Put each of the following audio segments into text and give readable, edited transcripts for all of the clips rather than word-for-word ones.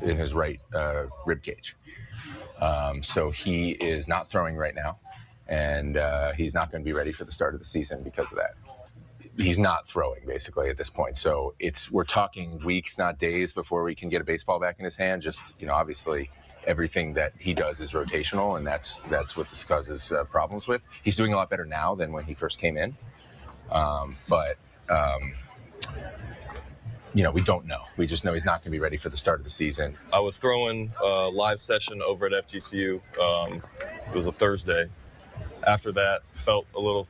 his right rib cage. So he is not throwing right now, and he's not going to be ready for the start of the season because of that. He's not throwing basically at this point. So we're talking weeks, not days, before we can get a baseball back in his hand. Just, obviously everything that he does is rotational, and that's what this causes problems with. He's doing a lot better now than when he first came in. We don't know. We just know he's not going to be ready for the start of the season. I was throwing a live session over at FGCU. It was a Thursday. After that, felt a little,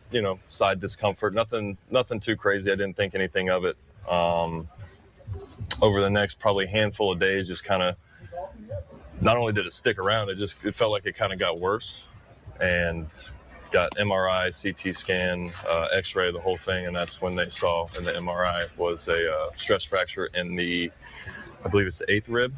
side discomfort. Nothing too crazy. I didn't think anything of it. Over the next probably handful of days, just kind of, not only did it stick around, it felt like it kind of got worse. And got MRI, CT scan, X-ray, the whole thing, and that's when they saw in the MRI was a stress fracture in I believe it's the 8th rib.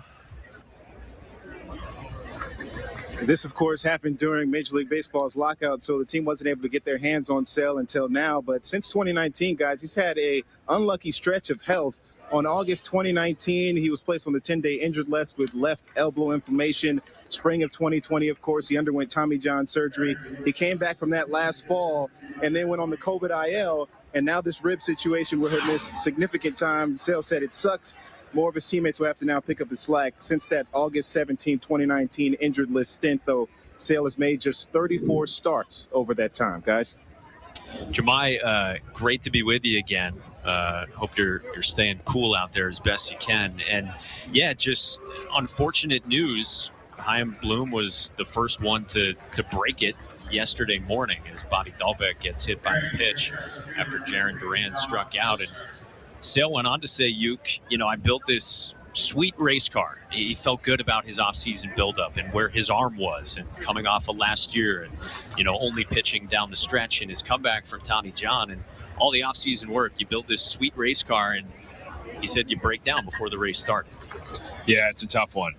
This, of course, happened during Major League Baseball's lockout, so the team wasn't able to get their hands on Sale until now. But since 2019, guys, he's had a unlucky stretch of health. On August 2019, he was placed on the 10-day injured list with left elbow inflammation. Spring of 2020, of course, he underwent Tommy John surgery. He came back from that last fall and then went on the COVID IL. And now this rib situation where he'll miss significant time. Sale said it sucks. More of his teammates will have to now pick up the slack. Since that August 17, 2019 injured list stint, though, Sale has made just 34 starts over that time, guys. Jahmai, great to be with you again. Hope you're staying cool out there as best you can. And, yeah, just unfortunate news. Chaim Bloom was the first one to break it yesterday morning as Bobby Dahlbeck gets hit by the pitch after Jarren Duran struck out. And Sale went on to say, I built this sweet race car. He felt good about his offseason buildup and where his arm was and coming off of last year and, only pitching down the stretch in his comeback from Tommy John and all the offseason work. You build this sweet race car, and he said you break down before the race started. Yeah, it's a tough one.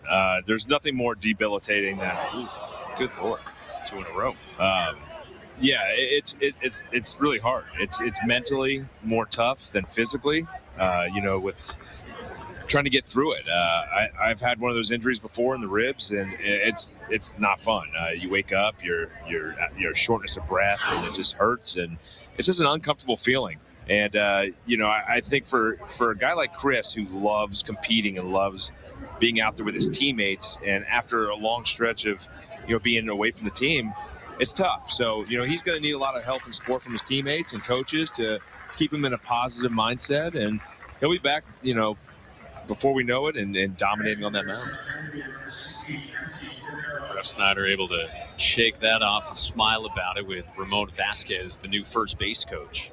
There's nothing more debilitating than, good Lord, 2 in a row. Yeah, it's really hard. It's mentally more tough than physically, with trying to get through it. I've had one of those injuries before in the ribs, and it's not fun. You wake up, you're shortness of breath, and it just hurts, and it's just an uncomfortable feeling. And I think for a guy like Chris, who loves competing and loves being out there with his teammates, and after a long stretch of being away from the team, it's tough. So he's going to need a lot of help and support from his teammates and coaches to keep him in a positive mindset, and he'll be back before we know it and dominating on that mound. Refsnyder able to shake that off and smile about it with Ramon Vasquez, the new first base coach.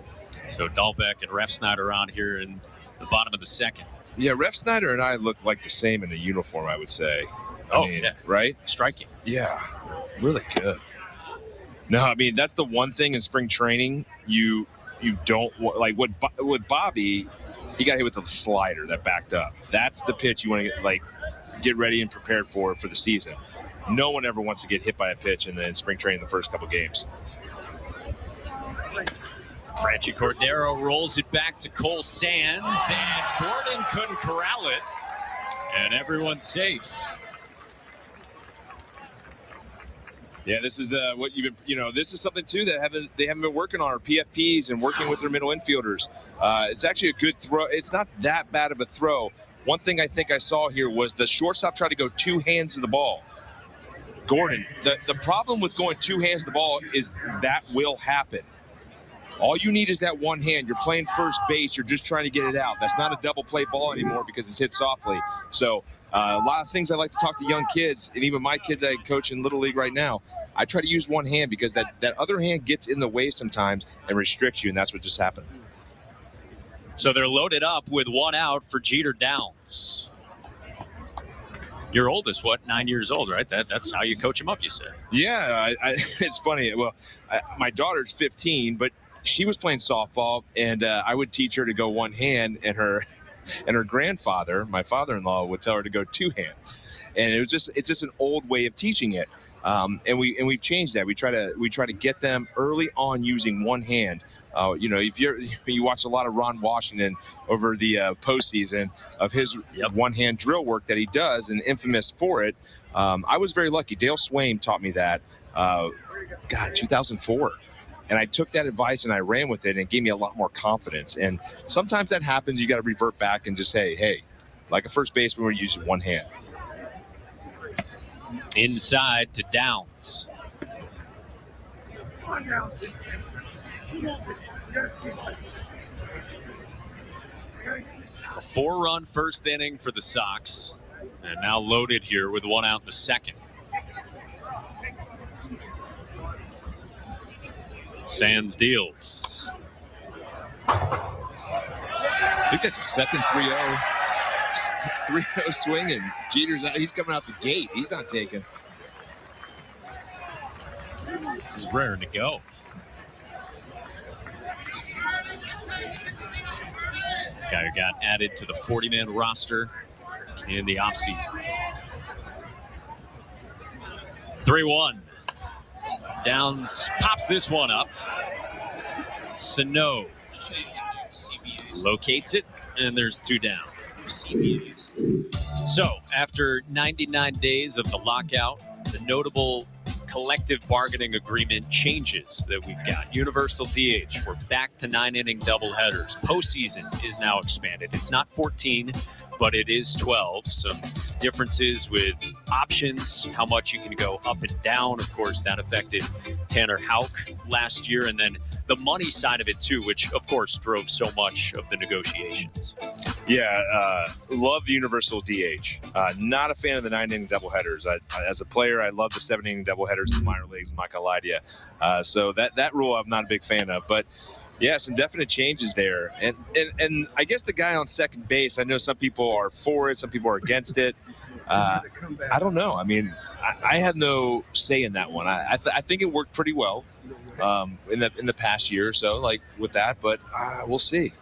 So Dahlbeck and Refsnyder on here in the bottom of the second. Yeah, Refsnyder and I look like the same in a uniform, I would say. Yeah. Right? Striking. Yeah, really good. No, I mean, that's the one thing in spring training you don't – like with Bobby, he got hit with a slider that backed up. That's the pitch you want to get ready and prepared for the season. No one ever wants to get hit by a pitch in spring training the first couple games. Franchy Cordero rolls it back to Cole Sands, and Gordon couldn't corral it, and everyone's safe. Yeah, this is what you've been. This is something too that they haven't been working on, our PFPs and working with their middle infielders. It's actually a good throw. It's not that bad of a throw. One thing I think I saw here was the shortstop tried to go 2 hands to the ball. Gordon, the problem with going 2 hands to the ball is that will happen. All you need is that one hand. You're playing first base. You're just trying to get it out. That's not a double play ball anymore because it's hit softly. So a lot of things I like to talk to young kids, and even my kids I coach in Little League right now, I try to use one hand because that other hand gets in the way sometimes and restricts you, and that's what just happened. So they're loaded up with 1 out for Jeter Downs. Your oldest, 9 years old, right? That's how you coach him up, you said. Yeah, it's funny. Well, my daughter's 15, but she was playing softball, and I would teach her to go one hand, and her grandfather, my father-in-law, would tell her to go 2 hands. And it's just an old way of teaching it. And we've changed that. We try to get them early on using one hand. If you watch a lot of Ron Washington over the postseason of his one-hand drill work that he does, and infamous for it. I was very lucky. Dale Swain taught me that. 2004. And I took that advice and I ran with it, and it gave me a lot more confidence. And sometimes that happens. You got to revert back and just say, hey, like a first baseman, we're using one hand. Inside to Downs. A 4-run first inning for the Sox, and now loaded here with 1 out in the second. Sands deals. I think that's a second 3-0 swing, and Jeter's out. He's coming out the gate. He's not taking. He's raring to go. Guy who got added to the 40-man roster in the offseason. 3-1. Downs pops this one up. Sano locates it, and there's 2 down. So, after 99 days of the lockout, the notable collective bargaining agreement changes that we've got. Universal DH, we're back to 9-inning doubleheaders. Postseason is now expanded. It's not 14, but it is 12. Some differences with options, how much you can go up and down. Of course, that affected Tanner Houck last year. And then the money side of it, too, which, of course, drove so much of the negotiations. Yeah, love the universal DH. Not a fan of the 9-inning doubleheaders. As a player, I love the 7-inning doubleheaders in the minor leagues. I'm not going to lie to you. So that rule I'm not a big fan of. But, yeah, some definite changes there. And I guess the guy on second base, I know some people are for it, some people are against it. I don't know. I mean, I have no say in that one. I think it worked pretty well in the past year or so, like with that. But we'll see.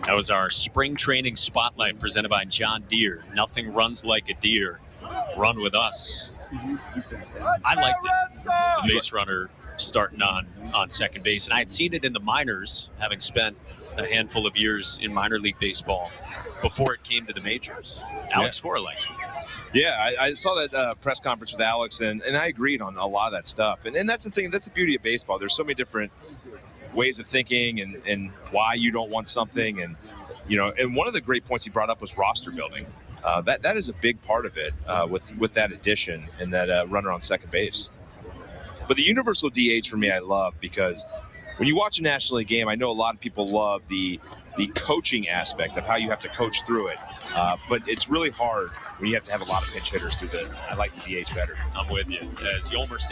That was our spring training spotlight presented by John Deere. Nothing runs like a deer. Run with us. I liked it. The base runner starting on second base. And I had seen it in the minors, having spent a handful of years in minor league baseball before it came to the majors. Alex Cora likes it. Yeah, I saw that press conference with Alex, and I agreed on a lot of that stuff. And that's the thing. That's the beauty of baseball. There's so many different ways of thinking and why you don't want something. And, and one of the great points he brought up was roster building. That is a big part of it with that addition and that runner on second base. But the universal DH for me, I love, because when you watch a National League game, I know a lot of people love the coaching aspect of how you have to coach through it. But it's really hard when you have to have a lot of pinch hitters through I like the DH better. I'm with you. As Yolmer